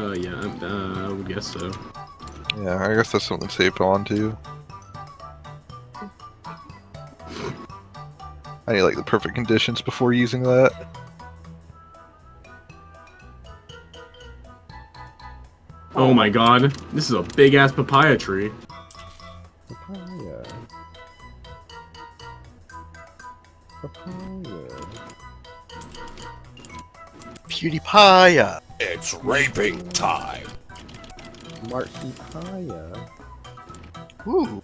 Yeah, I would guess so. Yeah, I guess that's something saved on too. I need like the perfect conditions before using that. Oh my god, this is a big ass papaya tree. Papaya. Papaya. PewDiePie. It's raping time. Markiplier. Woo.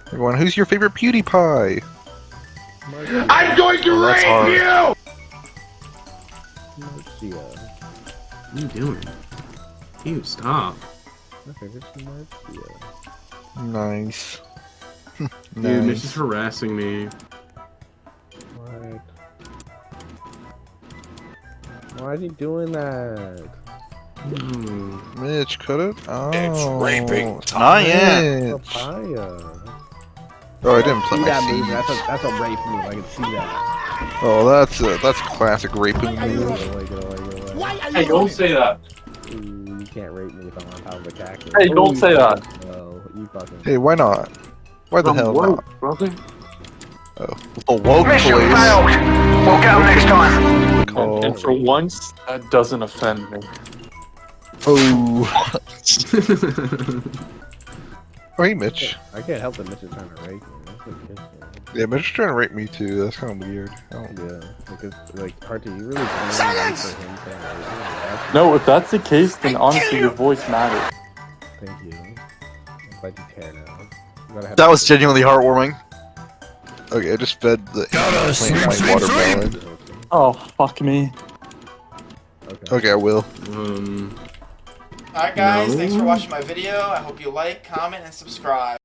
Everyone, who's your favorite PewDiePie? I'm going to that's rape hard. you! Marcia. What are you doing? Ew, stop. My favorite's Marcia. Nice. Dude, Mitch is harassing me. What? Why is he doing that? Mitch, cut it. Oh, It's raping time. Not yet. Mitch. Papaya. Oh, I didn't plant See my that move? seeds. That's a rape move. I can see that. Oh, that's classic raping Get move. away, get away, get away. Hey, don't say that. Ooh, you can't rape me if I'm on top of a cactus. Hey, don't say that. No, you fucking. Hey, why not? Why the hell not? Brother. The woke police. We'll get 'em next time. Call. And for once, that doesn't offend me. Oh. Oh, hey, Mitch. I can't help that Mitch is trying to rape me. That's what it is. Yeah, Mitch is trying to rape me too. That's kind of weird. Oh. Yeah, because like RT, you really can't wait for him to rape me. No, if that's the case, then honestly, your voice matters. Thank you. I'm glad you care now. You gotta have That was genuinely heartwarming. Okay, I just fed the plant my watermelon. Oh, fuck me. Okay. Okay, I will. Alright guys, No. thanks for watching my video. I hope you like, comment, and subscribe.